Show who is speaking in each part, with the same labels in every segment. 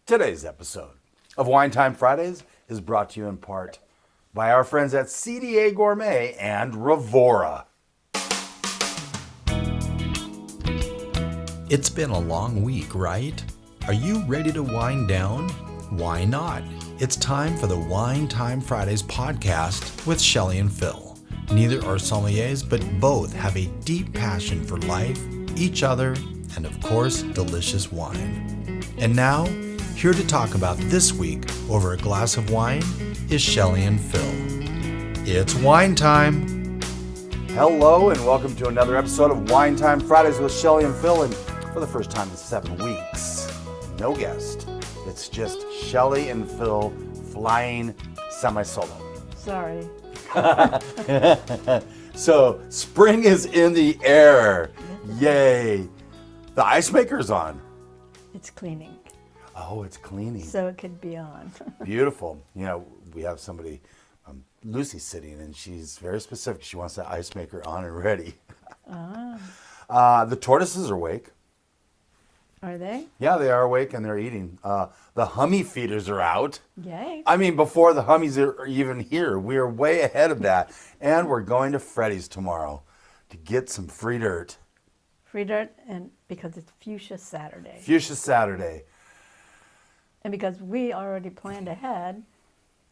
Speaker 1: Today's episode of Wine Time Fridays is brought to you in part by our friends at CDA Gourmet and Revora.
Speaker 2: It's been a long week, right? Are you ready to wind down? Why not? It's time for the Wine Time Fridays podcast with Shelley and Phil. Neither are sommeliers, but both have a deep passion for life, each other, and of course, delicious wine. And now, here to talk about this week over a glass of wine is Shelley and Phil. It's wine time.
Speaker 1: Hello and welcome to another episode of Wine Time Fridays with Shelley and Phil. And for the first time in 7 weeks, no guest. It's just Shelley and Phil flying semi-solo.
Speaker 3: Sorry.
Speaker 1: So spring is in the air. Yay. The ice maker's on.
Speaker 3: It's cleaning.
Speaker 1: Oh, it's cleaning.
Speaker 3: So it could be on.
Speaker 1: Beautiful. You know, we have somebody, Lucy, sitting, and she's very specific. She wants the ice maker on and ready. The tortoises are awake.
Speaker 3: Are they?
Speaker 1: Yeah, they are awake and they're eating. The hummy feeders are out.
Speaker 3: Yay.
Speaker 1: I mean, before the hummies are even here. We are way ahead of that. And we're going to Freddy's tomorrow to get some free dirt.
Speaker 3: Free dirt, and because it's Fuchsia Saturday.
Speaker 1: Fuchsia Saturday.
Speaker 3: And because we already planned ahead,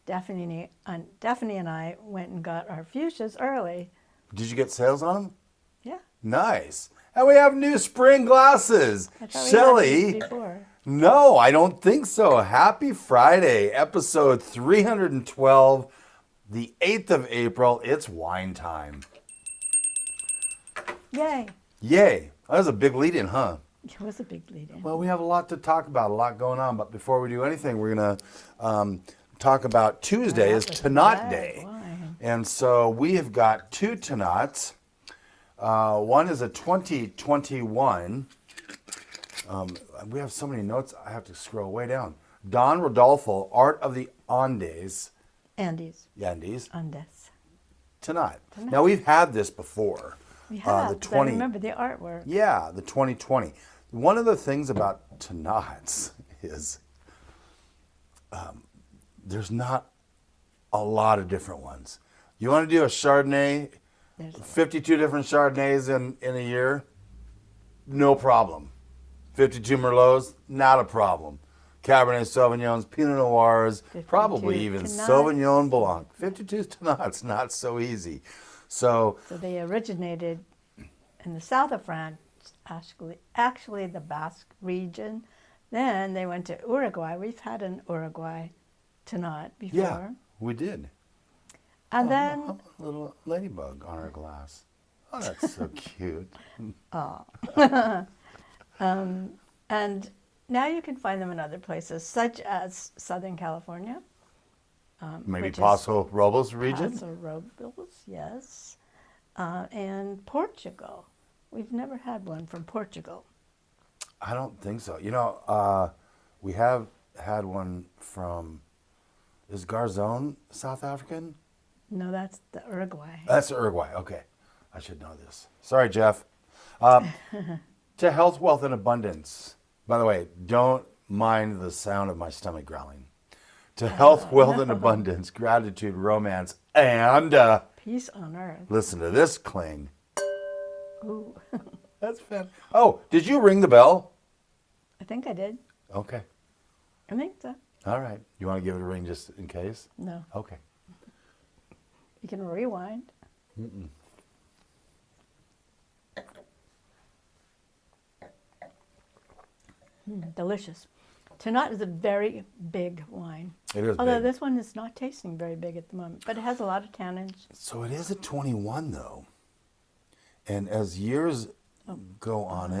Speaker 3: Daphne and I went and got our fuchsias early.
Speaker 1: Did you get sales on them?
Speaker 3: Yeah.
Speaker 1: Nice. And we have new spring glasses.
Speaker 3: I thought we had
Speaker 1: Shelley.
Speaker 3: these before.
Speaker 1: No, I don't think so. Happy Friday, episode 312, the 8th of April. It's wine time.
Speaker 3: Yay.
Speaker 1: Yay. That was a big lead-in, huh?
Speaker 3: It was a big lead-in.
Speaker 1: Well, we have a lot to talk about, a lot going on. But before we do anything, we're going to talk about Tuesday is Tannat Day.
Speaker 3: Wine.
Speaker 1: And so we have got 2 Tannats. One is a 2021. We have so many notes, I have to scroll way down. Don Rodolfo, Art of the Andes.
Speaker 3: Andes.
Speaker 1: Andes.
Speaker 3: Andes.
Speaker 1: Tannat. Now, we've had this before.
Speaker 3: We have.
Speaker 1: The
Speaker 3: 'Cause I remember the artwork.
Speaker 1: Yeah, the 2020. One of the things about Tannats is there's not a lot of different ones. You want to do a Chardonnay,
Speaker 3: There's
Speaker 1: 52 different Chardonnays in a year? No problem. 52 Merlots? Not a problem. Cabernet Sauvignons, Pinot Noirs, probably even
Speaker 3: Tannats.
Speaker 1: Sauvignon Blanc. 52 Tannats, not so easy. So
Speaker 3: they originated in the south of France, actually the Basque region. Then they went to Uruguay. We've had an Uruguay Tannat before.
Speaker 1: yeah, we did.
Speaker 3: And
Speaker 1: A
Speaker 3: then,
Speaker 1: little ladybug on our glass. Oh, that's so cute.
Speaker 3: and now you can find them in other places, such as Southern California.
Speaker 1: Maybe
Speaker 3: which is
Speaker 1: Paso Robles region?
Speaker 3: Paso Robles, yes. And Portugal. We've never had one from Portugal.
Speaker 1: I don't think so. You know, we have had one from, is Garzone South African?
Speaker 3: No, that's the Uruguay.
Speaker 1: That's Uruguay. Okay. I should know this. Sorry, Jeff. To health, wealth, and abundance. By the way, don't mind the sound of my stomach growling. To health, wealth, and abundance, gratitude, romance, and
Speaker 3: Peace on earth.
Speaker 1: listen to this cling.
Speaker 3: Ooh,
Speaker 1: That's fun. Oh, did you ring the bell?
Speaker 3: I think I did.
Speaker 1: Okay.
Speaker 3: I think so.
Speaker 1: All right. You want to give it a ring just in case?
Speaker 3: No,
Speaker 1: Okay.
Speaker 3: you can rewind. Delicious. Tannat is a very big wine.
Speaker 1: It is
Speaker 3: Although
Speaker 1: big.
Speaker 3: this one is not tasting very big at the moment, but it has a lot of tannins.
Speaker 1: So it is a 21, though. And as years go on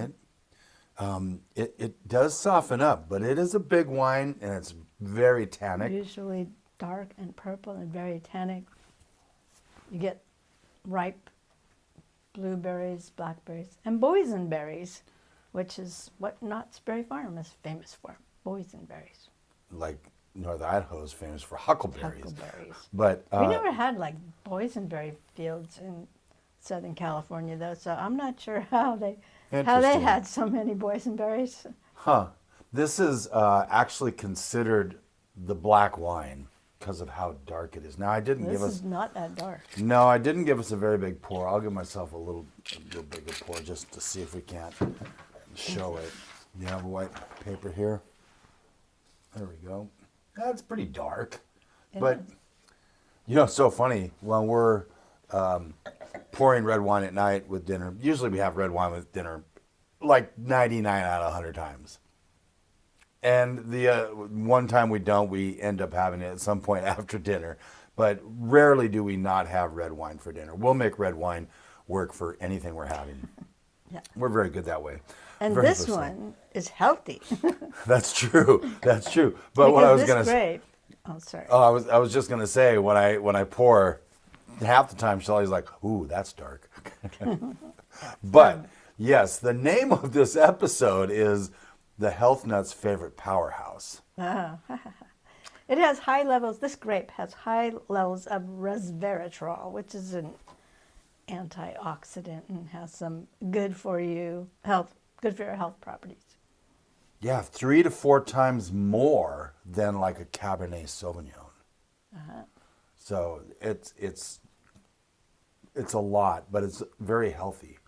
Speaker 1: it does soften up, but it is a big wine, and it's very tannic.
Speaker 3: Usually dark and purple and very tannic. You get ripe blueberries, blackberries, and boysenberries, which is what Knott's Berry Farm is famous for, boysenberries.
Speaker 1: Like North Idaho is famous for huckleberries.
Speaker 3: Huckleberries.
Speaker 1: But
Speaker 3: We never had like boysenberry fields in Southern California though, so I'm not sure how they
Speaker 1: Interesting.
Speaker 3: had so many boysenberries.
Speaker 1: Huh. This is actually considered the black wine because of how dark it is. Now, I didn't
Speaker 3: This
Speaker 1: give us.
Speaker 3: is not that dark.
Speaker 1: No, I didn't give us a very big pour. I'll give myself a little bigger pour just to see if we can't show it. You have a white paper here? There we go. That's pretty dark. But, it's so funny. When we're pouring red wine at night with dinner, usually we have red wine with dinner like 99 out of 100 times. And the one time we don't, we end up having it at some point after dinner. But rarely do we not have red wine for dinner. We'll make red wine work for anything we're having.
Speaker 3: Yeah.
Speaker 1: We're very good that way.
Speaker 3: And
Speaker 1: Very
Speaker 3: this
Speaker 1: versatile.
Speaker 3: one is healthy.
Speaker 1: That's true. That's true. But what I was going to say,
Speaker 3: Oh, sorry.
Speaker 1: I was just going to say when I pour, half the time Shelley's like, "Ooh, that's dark." But yes, the name of this episode is the Health Nut's favorite Powerhouse.
Speaker 3: It has high levels. This grape has high levels of resveratrol, which is an antioxidant and has some good for your health properties.
Speaker 1: Yeah, 3 to 4 times more than like a Cabernet Sauvignon. So it's a lot, but it's very healthy.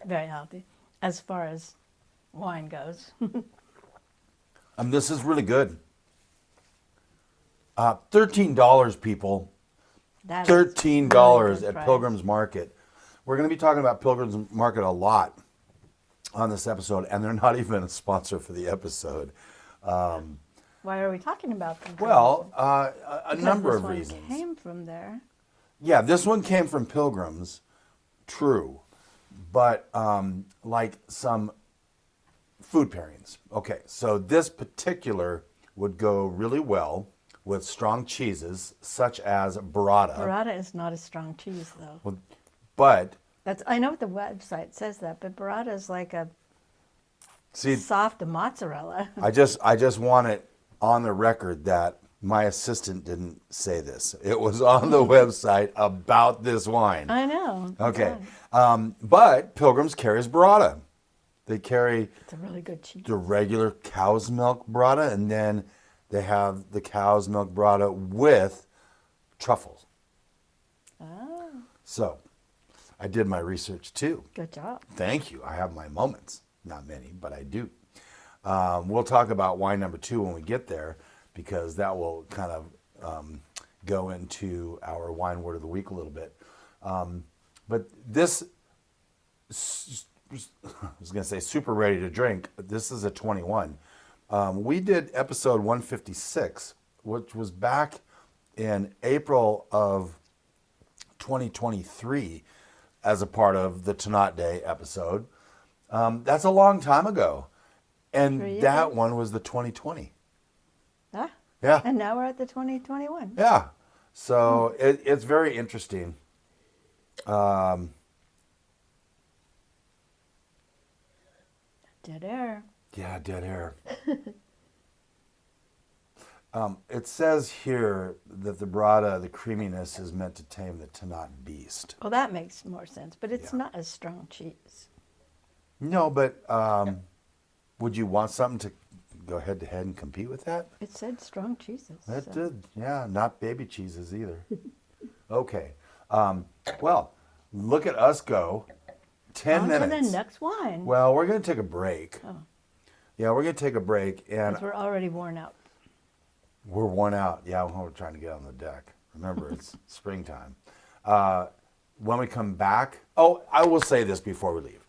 Speaker 3: Very healthy, as far as wine goes.
Speaker 1: This is really good. $13, people.
Speaker 3: That is
Speaker 1: $13
Speaker 3: really good
Speaker 1: at
Speaker 3: price.
Speaker 1: Pilgrim's Market. We're going to be talking about Pilgrim's Market a lot on this episode, and they're not even a sponsor for the episode.
Speaker 3: Why are we talking about them?
Speaker 1: Well, a
Speaker 3: Because
Speaker 1: number
Speaker 3: this
Speaker 1: of
Speaker 3: one
Speaker 1: reasons.
Speaker 3: came from there.
Speaker 1: Yeah, this one came from Pilgrim's, true, but like some food pairings. Okay, so this particular would go really well with strong cheeses such as burrata.
Speaker 3: Burrata is not a strong cheese, though.
Speaker 1: But
Speaker 3: I know what the website says that, but burrata is like a
Speaker 1: see,
Speaker 3: soft mozzarella.
Speaker 1: I just want it on the record that my assistant didn't say this. It was on the website about this wine.
Speaker 3: I know.
Speaker 1: Okay,
Speaker 3: Yeah.
Speaker 1: but Pilgrim's carries burrata. They carry
Speaker 3: It's a really good cheese.
Speaker 1: the regular cow's milk burrata, and then they have the cow's milk burrata with truffles.
Speaker 3: Oh,
Speaker 1: So I did my research too.
Speaker 3: good job.
Speaker 1: Thank you. I have my moments. Not many, but I do. We'll talk about wine number 2 when we get there, because that will kind of go into our wine word of the week a little bit. But this, I was going to say super ready to drink. This is a 21. We did episode 156, which was back in April of 2023 as a part of the Tannat Day episode. That's a long time ago. And
Speaker 3: 3
Speaker 1: that
Speaker 3: years?
Speaker 1: one was the 2020.
Speaker 3: Ah,
Speaker 1: Yeah.
Speaker 3: and now we're at the 2021.
Speaker 1: Yeah. So it's very interesting.
Speaker 3: Dead air.
Speaker 1: Yeah, dead air. It says here that the burrata, the creaminess, is meant to tame the Tannat beast.
Speaker 3: Well, that makes more sense, but it's
Speaker 1: Yeah.
Speaker 3: not a strong cheese.
Speaker 1: No, but would you want something to go head to head and compete with that?
Speaker 3: It said strong cheeses.
Speaker 1: It
Speaker 3: so-
Speaker 1: did. Yeah, not baby cheeses either. Okay. Well, look at us go. 10
Speaker 3: On
Speaker 1: minutes.
Speaker 3: to the next wine.
Speaker 1: Well, we're going to take a break.
Speaker 3: Oh.
Speaker 1: Yeah, we're going to take a break, and
Speaker 3: 'Cause we're already worn out.
Speaker 1: we're worn out. Yeah, we're trying to get on the deck. Remember, it's springtime. When we come back, I will say this before we leave.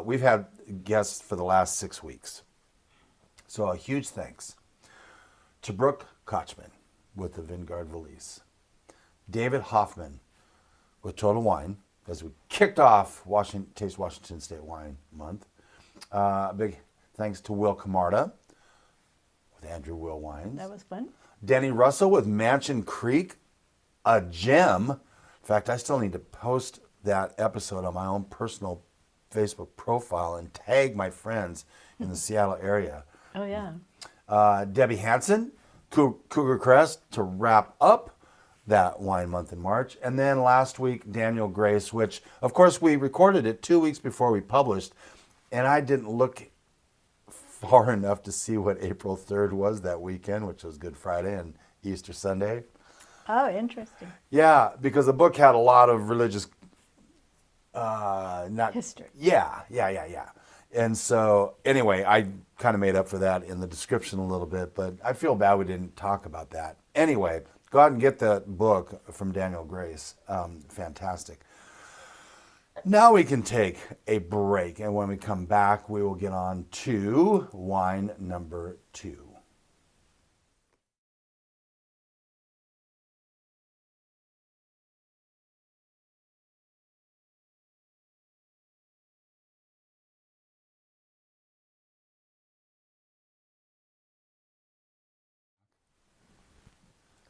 Speaker 1: We've had guests for the last 6 weeks. So a huge thanks to Brooke Kochman with the Vingard Valise, David Hoffman with Total Wine, as we kicked off Taste Washington State Wine Month. Big thanks to Will Camarda with Andrew Will Wines.
Speaker 3: That was fun.
Speaker 1: Danny Russell with Mansion Creek, a gem. In fact, I still need to post that episode on my own personal Facebook profile and tag my friends in the Seattle area.
Speaker 3: Oh, yeah.
Speaker 1: Debbie Hansen, Cougar Crest, to wrap up that wine month in March. And then last week, Daniel Grace, which, of course, we recorded it 2 weeks before we published. And I didn't look far enough to see what April 3rd was that weekend, which was Good Friday and Easter Sunday.
Speaker 3: Oh, interesting.
Speaker 1: Yeah, because the book had a lot of religious, not
Speaker 3: History.
Speaker 1: Yeah. And so, anyway, I kind of made up for that in the description a little bit, but I feel bad we didn't talk about that. Anyway, go out and get that book from Daniel Grace. Fantastic. Now we can take a break, and when we come back, we will get on to wine number 2.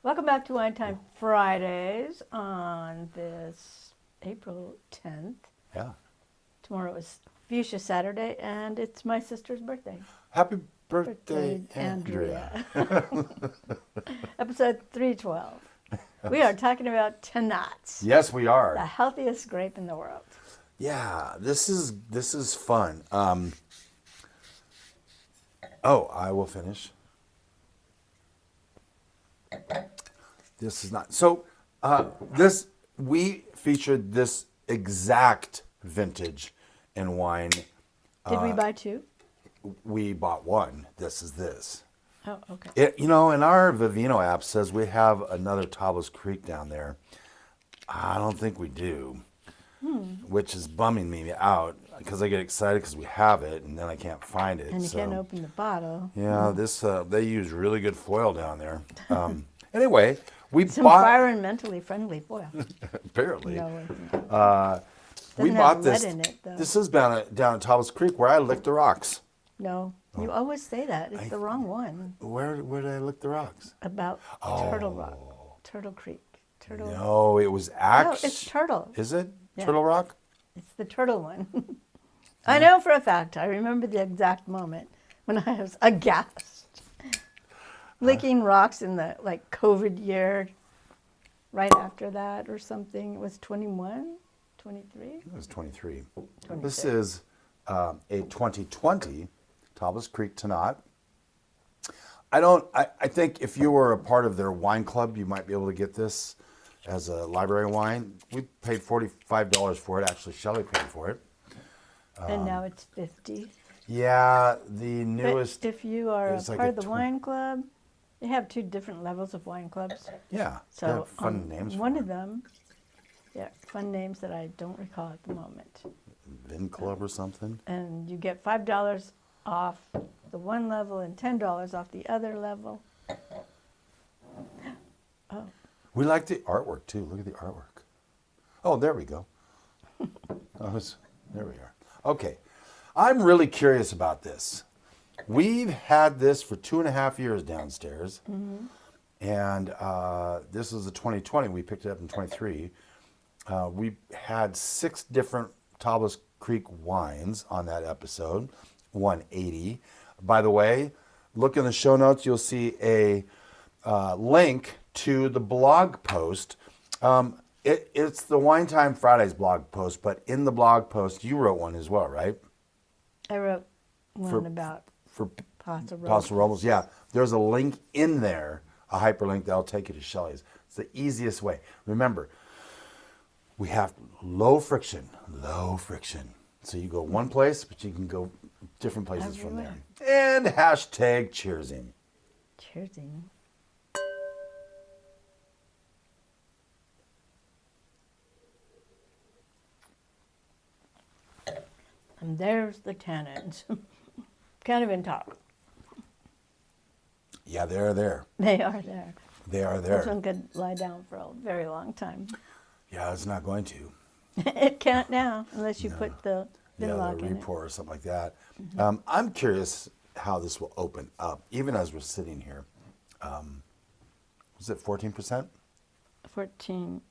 Speaker 3: Welcome back to Wine Time Fridays on this April 10th.
Speaker 1: Yeah.
Speaker 3: Tomorrow is Fuchsia Saturday, and it's my sister's birthday.
Speaker 1: Happy birthday, Andrea.
Speaker 3: Episode 312. We are talking about Tannats,
Speaker 1: Yes, we are.
Speaker 3: the healthiest grape in the world.
Speaker 1: Yeah, this is fun. I will finish. This is not so. We featured this exact vintage and wine.
Speaker 3: Did we buy 2?
Speaker 1: We bought one. This is this.
Speaker 3: Oh, okay.
Speaker 1: In our Vivino app says we have another Tablas Creek down there. I don't think we do, which is bumming me out because I get excited because we have it and then I can't find it.
Speaker 3: And you can't open the bottle.
Speaker 1: Yeah, this they use really good foil down there. Anyway, we
Speaker 3: Some
Speaker 1: bought
Speaker 3: environmentally friendly foil.
Speaker 1: apparently.
Speaker 3: No,
Speaker 1: We
Speaker 3: doesn't
Speaker 1: bought
Speaker 3: have
Speaker 1: this.
Speaker 3: lead in it, though.
Speaker 1: This is down at Tablas Creek where I licked the rocks.
Speaker 3: No, you always say that. It's the wrong one.
Speaker 1: Where did I lick the rocks?
Speaker 3: About Turtle Rock, Turtle Creek, Turtle.
Speaker 1: No, it was
Speaker 3: No,
Speaker 1: actually.
Speaker 3: it's Turtle.
Speaker 1: Is it
Speaker 3: Yeah.
Speaker 1: Turtle Rock?
Speaker 3: It's the turtle one. I know for a fact. I remember the exact moment when I was aghast, licking rocks in the COVID year, right after that or something. It was 21, 23.
Speaker 1: It was 23.
Speaker 3: 26.
Speaker 1: This is a 2020 Tablas Creek Tannat. I think if you were a part of their wine club, you might be able to get this as a library wine. We paid $45 for it. Actually, Shelley paid for it.
Speaker 3: And now it's 50.
Speaker 1: Yeah, the newest.
Speaker 3: But if you are a
Speaker 1: is like
Speaker 3: part
Speaker 1: a
Speaker 3: of the wine club, they have 2 different levels of wine clubs.
Speaker 1: Yeah, they
Speaker 3: So
Speaker 1: have fun names.
Speaker 3: one of them, fun names that I don't recall at the moment.
Speaker 1: Vin Club or something.
Speaker 3: And you get $5 off the one level and $10 off the other level. Oh,
Speaker 1: We like the artwork too. Look at the artwork. Oh, there we go. There we are. Okay, I'm really curious about this. We've had this for 2.5 years downstairs, and this is a 2020. We picked it up in 23. We had 6 different Tablas Creek wines on that episode, 180. By the way, look in the show notes. You'll see a link to the blog post. It's the Wine Time Fridays blog post, but in the blog post, you wrote one as well, right?
Speaker 3: I wrote one about
Speaker 1: For
Speaker 3: Paso Robles.
Speaker 1: Paso Robles, yeah. There's a link in there, a hyperlink that'll take you to Shelley's. It's the easiest way. Remember, we have low friction. So you go one place, but you can go different places from there. And hashtag cheersing.
Speaker 3: Cheersing. And there's the tannins. Can't even talk.
Speaker 1: Yeah, they're there.
Speaker 3: They are there.
Speaker 1: They are
Speaker 3: This
Speaker 1: there.
Speaker 3: one could lie down for a very long time.
Speaker 1: Yeah, it's not going to.
Speaker 3: It can't now, unless you put the lock
Speaker 1: the
Speaker 3: in it.
Speaker 1: report or something like that. I'm curious how this will open up, even as we're sitting here. Was it 14%?
Speaker 3: 14,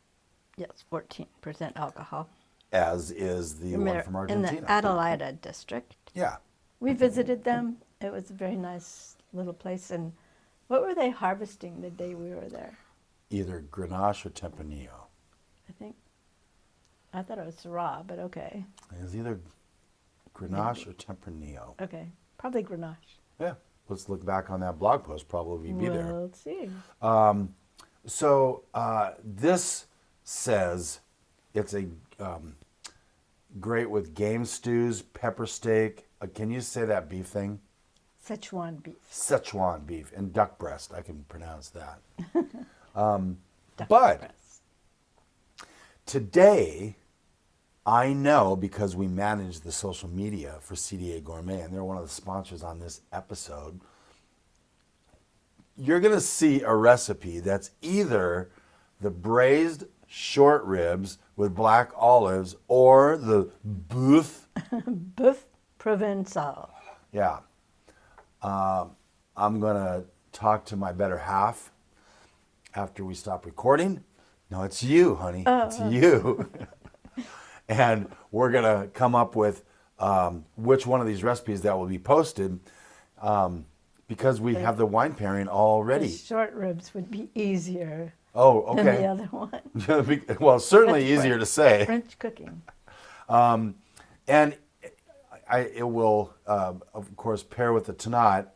Speaker 3: yes, 14% alcohol.
Speaker 1: As is the one from
Speaker 3: In
Speaker 1: Argentina.
Speaker 3: the Adelaida district.
Speaker 1: Yeah.
Speaker 3: We visited them. It was a very nice little place. And what were they harvesting the day we were there?
Speaker 1: Either Grenache or Tempranillo.
Speaker 3: I thought it was Syrah, but okay.
Speaker 1: It was either Grenache or Tempranillo?
Speaker 3: Okay, probably Grenache.
Speaker 1: Yeah, let's look back on that blog post. Probably be there.
Speaker 3: We'll see.
Speaker 1: So this says it's a great with game stews, pepper steak. Can you say that beef thing?
Speaker 3: Szechuan beef.
Speaker 1: Szechuan beef and duck breast. I can pronounce that.
Speaker 3: Duck
Speaker 1: But
Speaker 3: breast.
Speaker 1: today, I know because we manage the social media for CDA Gourmet, and they're one of the sponsors on this episode. You're going to see a recipe that's either the braised short ribs with black olives or the boeuf.
Speaker 3: Boeuf Provençal.
Speaker 1: Yeah. I'm going to talk to my better half after we stop recording. No, it's you, honey. It's you. And we're going to come up with which one of these recipes that will be posted because we have the wine pairing already.
Speaker 3: The short ribs would be easier
Speaker 1: Oh,
Speaker 3: than the
Speaker 1: okay.
Speaker 3: other one.
Speaker 1: Well, certainly
Speaker 3: That's
Speaker 1: easier
Speaker 3: French.
Speaker 1: to say.
Speaker 3: French cooking.
Speaker 1: And it will, of course, pair with the Tannat.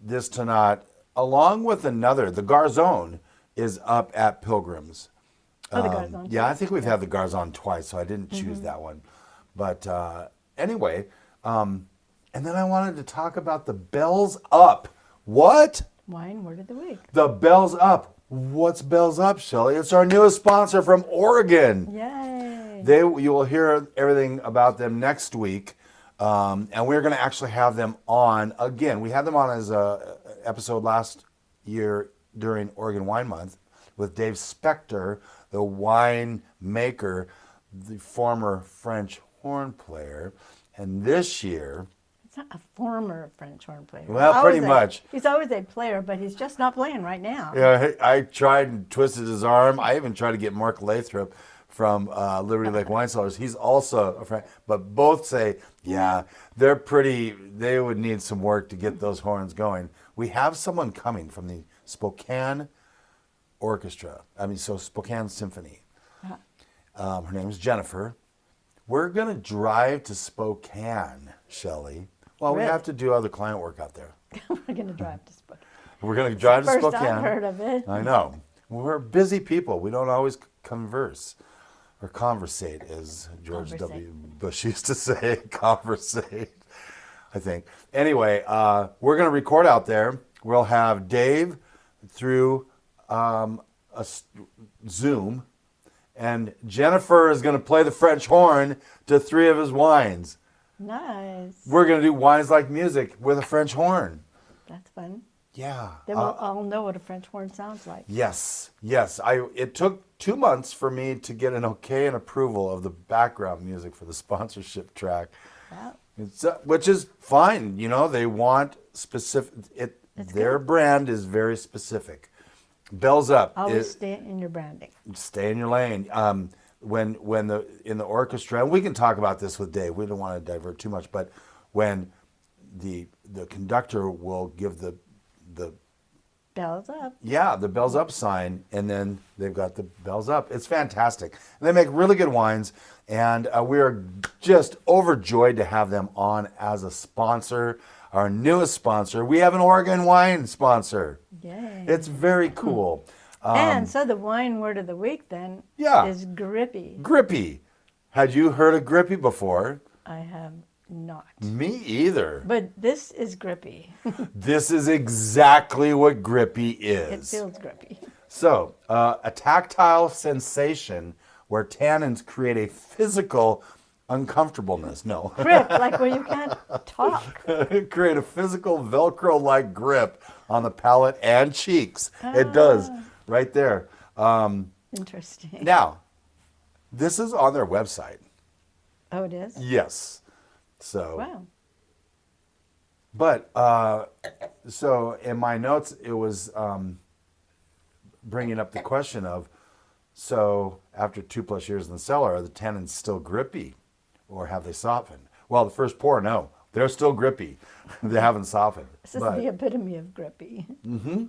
Speaker 1: This Tannat, along with another, the Garzon, is up at Pilgrim's.
Speaker 3: Oh, the Garzon.
Speaker 1: Yeah, I think we've had the Garzon twice, so I didn't choose that one. But anyway, and then I wanted to talk about the Bells Up. What?
Speaker 3: Wine word of the week.
Speaker 1: The Bells Up. What's Bells Up, Shelley? It's our newest sponsor from Oregon.
Speaker 3: Yay.
Speaker 1: You will hear everything about them next week. And we're going to actually have them on again. We had them on as a episode last year during Oregon Wine Month with Dave Specter, the wine maker, the former French horn player. And this year,
Speaker 3: He's not a former French horn player.
Speaker 1: Well, pretty much.
Speaker 3: He's always a player, but he's just not playing right now.
Speaker 1: yeah, I tried and twisted his arm. I even tried to get Mark Lathrop from Liberty Lake Wine Cellars. He's also a friend, but both say, yeah, they're pretty, they would need some work to get those horns going. We have someone coming from the Spokane Orchestra, Spokane Symphony. Her name's Jennifer. We're going to drive to Spokane, Shelley. Well, we
Speaker 3: Really?
Speaker 1: have to do other client work out there.
Speaker 3: We're going to drive to Spokane.
Speaker 1: We're going to drive to
Speaker 3: First
Speaker 1: Spokane.
Speaker 3: I've heard of it.
Speaker 1: I know. We're busy people. We don't always converse or conversate, as George W. Bush used to say. Conversate, I think. Anyway, we're going to record out there. We'll have Dave through Zoom, and Jennifer is going to play the French horn to 3 of his wines.
Speaker 3: Nice.
Speaker 1: We're going to do wines like music with a French horn.
Speaker 3: That's fun.
Speaker 1: Yeah.
Speaker 3: Then we'll all know what a French horn sounds like.
Speaker 1: Yes. It took 2 months for me to get an okay and approval of the background music for the sponsorship track.
Speaker 3: Wow.
Speaker 1: Which is fine. You know, they want specific. Their brand is very specific. Bells Up.
Speaker 3: Always stay in your branding.
Speaker 1: Stay in your lane. When in the orchestra, and we can talk about this with Dave. We don't want to divert too much, but when the conductor will give the
Speaker 3: Bells up.
Speaker 1: Yeah, the Bells Up sign, and then they've got the Bells Up. It's fantastic. And they make really good wines, and we are just overjoyed to have them on as a sponsor, our newest sponsor. We have an Oregon wine sponsor.
Speaker 3: Yay.
Speaker 1: It's very cool.
Speaker 3: And so the wine word of the week then
Speaker 1: Yeah.
Speaker 3: is grippy.
Speaker 1: Grippy. Had you heard of Grippy before?
Speaker 3: I have not.
Speaker 1: Me either.
Speaker 3: But this is grippy.
Speaker 1: This is exactly what Grippy
Speaker 3: It
Speaker 1: is.
Speaker 3: feels grippy.
Speaker 1: So, a tactile sensation where tannins create a physical uncomfortableness. No.
Speaker 3: Grip, like where you can't talk.
Speaker 1: Create a physical Velcro-like grip on the palate and cheeks. It does, right there.
Speaker 3: Interesting.
Speaker 1: Now, this is on their website.
Speaker 3: Oh, it is?
Speaker 1: Yes. So,
Speaker 3: Wow.
Speaker 1: but, so in my notes, it was bringing up the question of, so after 2+ years in the cellar, are the tannins still grippy or have they softened? Well, the first pour, no. They're still grippy. They haven't softened.
Speaker 3: This is the epitome of grippy. Mm-hmm.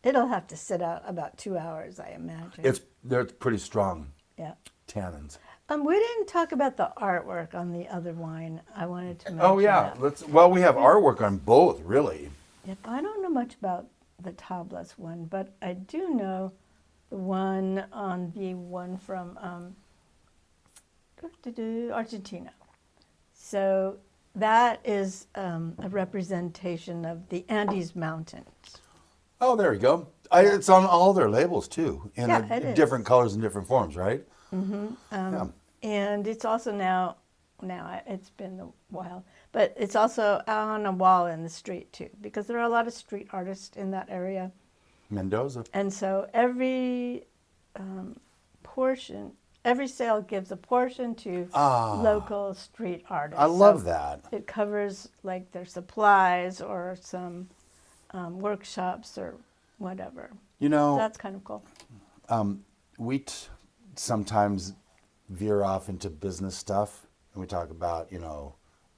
Speaker 3: It'll have to sit out about 2 hours, I imagine.
Speaker 1: They're pretty strong
Speaker 3: Yeah.
Speaker 1: tannins.
Speaker 3: We didn't talk about the artwork on the other wine. I wanted to mention
Speaker 1: Oh yeah,
Speaker 3: that.
Speaker 1: well, we have artwork on both, really.
Speaker 3: Yep, I don't know much about the Tablas one, but I do know the one on the one from Argentina. So that is a representation of the Andes Mountains.
Speaker 1: Oh, there you go. It's on all their labels too, in
Speaker 3: Yeah, it is.
Speaker 1: different colors and different forms, right?
Speaker 3: Yeah. And it's also now it's been a while, but it's also on a wall in the street too, because there are a lot of street artists in that area.
Speaker 1: Mendoza.
Speaker 3: And so every every sale gives a portion to local street artists.
Speaker 1: I love
Speaker 3: So
Speaker 1: that.
Speaker 3: it covers like their supplies or some workshops or whatever.
Speaker 1: You know,
Speaker 3: That's kind of cool.
Speaker 1: we sometimes veer off into business stuff, and we talk about,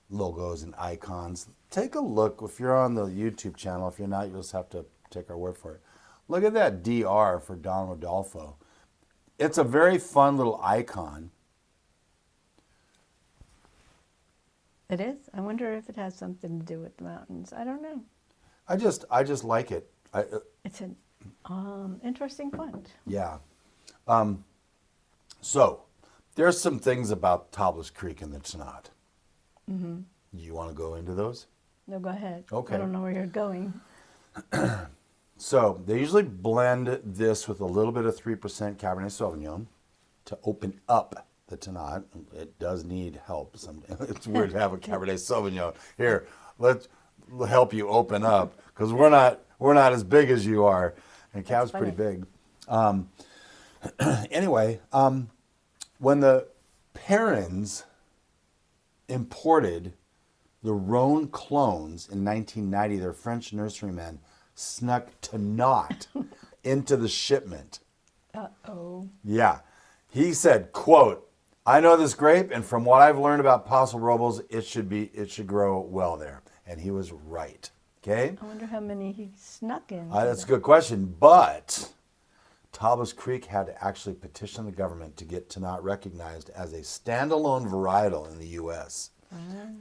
Speaker 1: logos and icons. Take a look. If you're on the YouTube channel, if you're not, you'll just have to take our word for it. Look at that DR for Don Rodolfo. It's a very fun little icon.
Speaker 3: It is. I wonder if it has something to do with the mountains. I don't know.
Speaker 1: I just like it.
Speaker 3: It's an interesting point.
Speaker 1: Yeah. So, there's some things about Tablas Creek in the Tannat. Mm-hmm. You want to go into those?
Speaker 3: No, go ahead.
Speaker 1: Okay.
Speaker 3: I don't know where you're going.
Speaker 1: So, they usually blend this with a little bit of 3% Cabernet Sauvignon to open up the Tannat. It does need help. It's weird to have a Cabernet Sauvignon. Here, let's help you open up, because we're not as big as you are, and Cab's pretty big. Anyway, when the Perrins imported the Rhone clones in 1990, their French nurserymen snuck Tannat into the shipment.
Speaker 3: Uh-oh.
Speaker 1: Yeah. He said, quote, "I know this grape, and from what I've learned about Paso Robles, it should grow well there." And he was right. Okay?
Speaker 3: I wonder how many he snuck in.
Speaker 1: That's a good question, but Tablas Creek had to actually petition the government to get Tannat recognized as a standalone varietal in the U.S.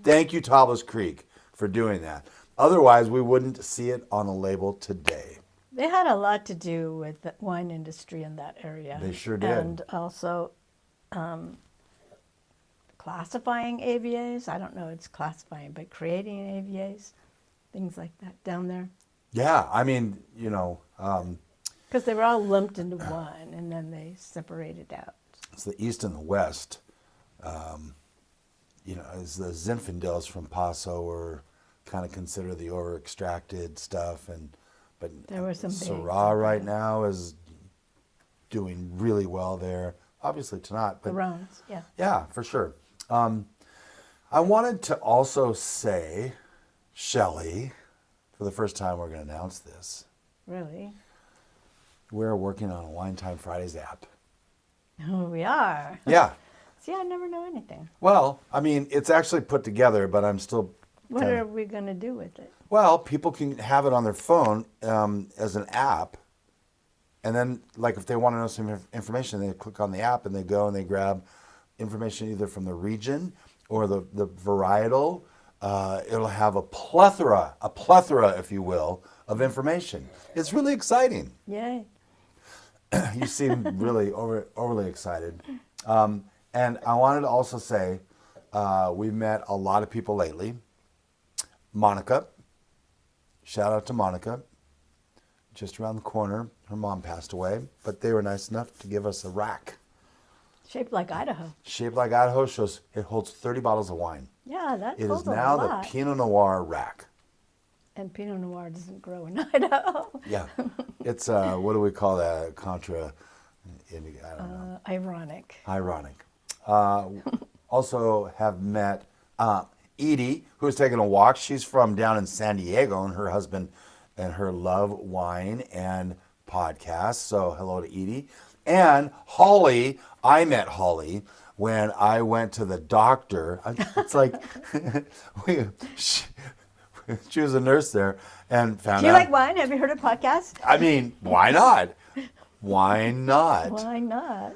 Speaker 1: Thank you, Tablas Creek, for doing that. Otherwise, we wouldn't see it on a label today.
Speaker 3: They had a lot to do with the wine industry in that area.
Speaker 1: They sure did.
Speaker 3: And also classifying AVAs. I don't know it's classifying, but creating AVAs, things like that down there.
Speaker 1: Yeah, I mean,
Speaker 3: Because they were all lumped into one, and then they separated out.
Speaker 1: it's the East and the West. As the Zinfandels from Paso were kind of considered the over-extracted stuff, but
Speaker 3: There were some big
Speaker 1: Syrah right now is doing really well there. Obviously Tannat,
Speaker 3: The
Speaker 1: but
Speaker 3: Rhones, yeah.
Speaker 1: yeah, for sure. I wanted to also say, Shelley, for the first time we're going to announce this.
Speaker 3: Really?
Speaker 1: We're working on a Wine Time Fridays app.
Speaker 3: Oh, we are.
Speaker 1: Yeah.
Speaker 3: See, I never know anything.
Speaker 1: Well, I mean, it's actually put together, but I'm still...
Speaker 3: What are we going to do with it?
Speaker 1: Well, people can have it on their phone as an app. And then, like, if they want to know some information, they click on the app and they go and they grab information either from the region or the varietal. It'll have a plethora, if you will, of information. It's really exciting.
Speaker 3: Yay.
Speaker 1: You seem really overly excited. And I wanted to also say, we've met a lot of people lately. Monica, shout out to Monica, just around the corner. Her mom passed away, but they were nice enough to give us a rack.
Speaker 3: Shaped like Idaho.
Speaker 1: Shaped like Idaho, it holds 30 bottles of wine.
Speaker 3: Yeah, that
Speaker 1: It
Speaker 3: holds
Speaker 1: is now
Speaker 3: a
Speaker 1: the
Speaker 3: lot.
Speaker 1: Pinot Noir rack.
Speaker 3: And Pinot Noir doesn't grow in Idaho.
Speaker 1: Yeah, it's what do we call that? Contra, I don't know.
Speaker 3: Ironic.
Speaker 1: Ironic. Also have met Edie, who's taking a walk. She's from down in San Diego, and her husband and her love wine and podcasts. So hello to Edie. And Holly, I met Holly when I went to the doctor. It's like she was a nurse there and found out.
Speaker 3: Do you like wine? Have you heard of podcasts?
Speaker 1: I mean, why not? Why not?
Speaker 3: Why not?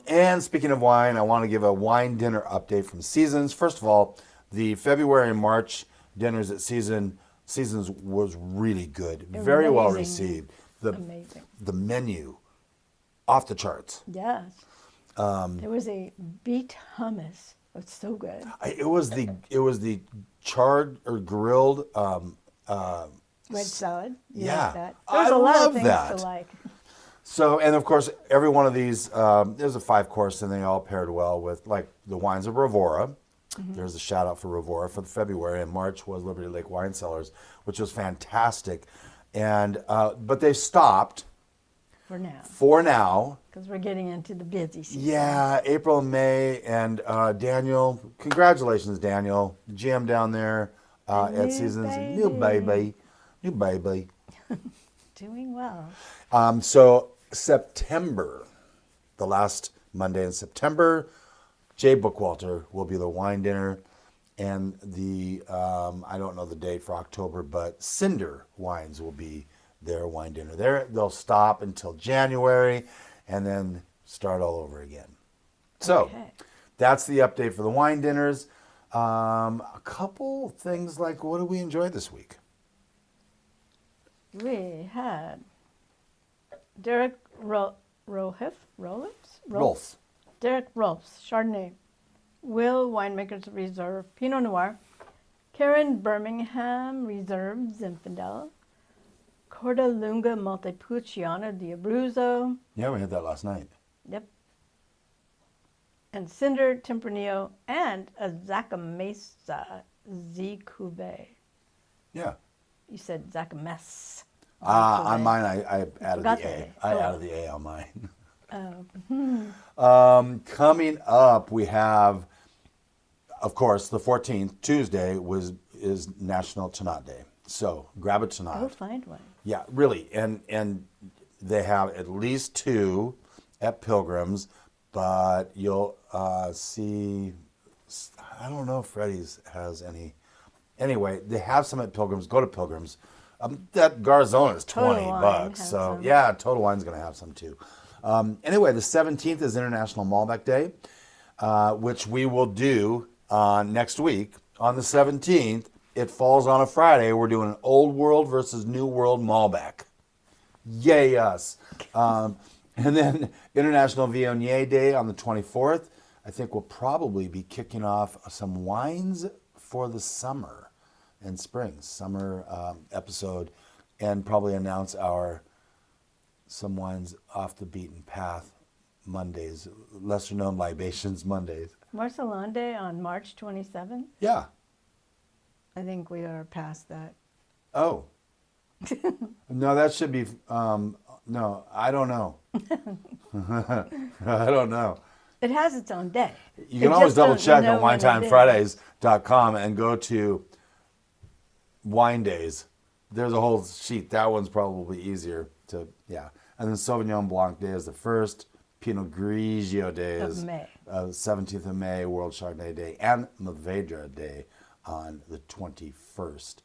Speaker 1: And speaking of wine, I want to give a wine dinner update from Seasons. First of all, the February and March dinners at Seasons was really good. Very well
Speaker 3: Amazing.
Speaker 1: received.
Speaker 3: Amazing.
Speaker 1: The menu, off the charts.
Speaker 3: Yes. There was a beet hummus. It was so good.
Speaker 1: It was the charred or grilled
Speaker 3: Red salad. You
Speaker 1: yeah.
Speaker 3: like that? There's a lot of things to like.
Speaker 1: So, and of course, every one of these, there's a 5-course, and they all paired well with, like, the wines of Revora.
Speaker 3: Mm-hmm.
Speaker 1: There's a shout out for Revora for the February, and March was Liberty Lake Wine Cellars, which was fantastic. And but they stopped
Speaker 3: For now. Because we're getting into the busy season.
Speaker 1: Yeah, April and May, and Daniel, congratulations, Daniel, GM down there at Seasons, new baby.
Speaker 3: Doing well.
Speaker 1: So September, the last Monday in September, Jay Bookwalter will be the wine dinner, and the I don't know the date for October, but Cinder Wines will be their wine dinner. They'll stop until January, and then start all over again. So that's the update for the wine dinners. A couple things like, what did we enjoy this week?
Speaker 3: We had Derek Rolf's Derek Rolf's Chardonnay, Will Winemakers Reserve Pinot Noir, Karen Birmingham Reserve Zinfandel, Cordalunga Montepulciano di Abruzzo.
Speaker 1: Yeah, we had that last night.
Speaker 3: Yep. And Cinder Tempranillo and a Zacamesa Z Cuvée.
Speaker 1: Yeah.
Speaker 3: You said Zacamess.
Speaker 1: On mine, I added
Speaker 3: Forgot
Speaker 1: the A.
Speaker 3: the A.
Speaker 1: I
Speaker 3: Oh.
Speaker 1: added the A on mine.
Speaker 3: Oh.
Speaker 1: Coming up, we have, of course, the 14th, Tuesday, is National Tannat Day. So grab a Tannat.
Speaker 3: Go find one.
Speaker 1: Yeah, really. And they have at least 2 at Pilgrim's, but you'll see, I don't know if Freddy's has any. Anyway, they have some at Pilgrim's. Go to Pilgrim's. That Garzona is $20.
Speaker 3: Total Wine has
Speaker 1: So,
Speaker 3: some.
Speaker 1: yeah, Total Wine's going to have some too. Anyway, the 17th is International Malbec Day, which we will do next week. On the 17th, it falls on a Friday. We're doing an Old World versus New World Malbec. Yay us. And then International Viognier Day on the 24th. I think we'll probably be kicking off some wines for the summer and spring, summer episode, and probably announce some wines off the beaten path Mondays, lesser known libations Mondays.
Speaker 3: Marcelande on March 27th.
Speaker 1: Yeah.
Speaker 3: I think we are past that.
Speaker 1: Oh. No, that should be, no, I don't know. I don't know.
Speaker 3: It has its own day.
Speaker 1: You can always double check on winetimefridays.com and go to wine days. There's a whole sheet. That one's probably easier to, yeah. And then Sauvignon Blanc Day is the 1st. Pinot Grigio Day is
Speaker 3: May.
Speaker 1: 17th of May, World Chardonnay Day, and Mourvedre Day on the 21st.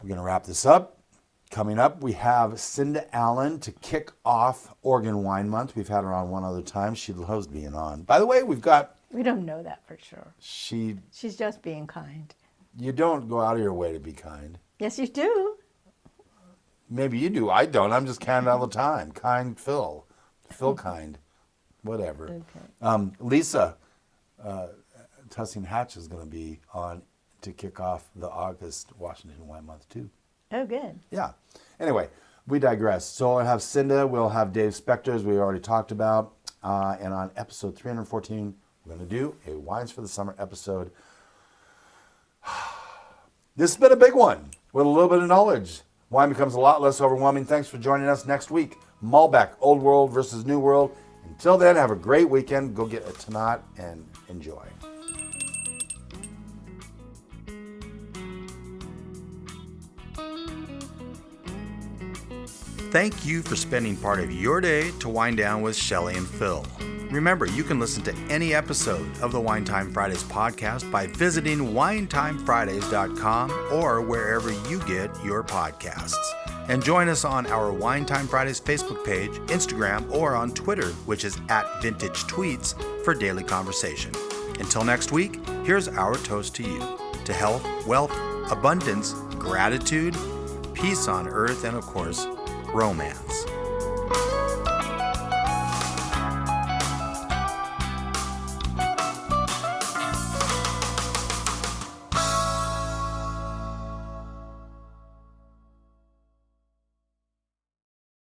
Speaker 1: We're going to wrap this up. Coming up, we have Cinda Allen to kick off Oregon Wine Month. We've had her on one other time. She loves being on. By the way, we've got...
Speaker 3: We don't know that for sure.
Speaker 1: She's
Speaker 3: just being kind.
Speaker 1: You don't go out of your way to be kind.
Speaker 3: Yes, you do.
Speaker 1: Maybe you do. I don't. I'm just kind all the time. Kind Phil. Phil kind. Whatever.
Speaker 3: Okay.
Speaker 1: Lisa Tussing Hatch is going to be on to kick off the August Washington Wine Month, too.
Speaker 3: Oh, good.
Speaker 1: Yeah. Anyway, we digress. So I'll have Cinda. We'll have Dave Specter, as we already talked about. And on episode 314, we're going to do a Wines for the Summer episode. This has been a big one with a little bit of knowledge. Wine becomes a lot less overwhelming. Thanks for joining us next week. Malbec, Old World versus New World. Until then, have a great weekend. Go get a Tannat and enjoy.
Speaker 2: Thank you for spending part of your day to wind down with Shelley and Phil. Remember, you can listen to any episode of the Wine Time Fridays podcast by visiting winetimefridays.com or wherever you get your podcasts. And join us on our Wine Time Fridays Facebook page, Instagram, or on Twitter, which is @VintageTweets, for daily conversation. Until next week, here's our toast to you, to health, wealth, abundance, gratitude, peace on earth, and of course, romance.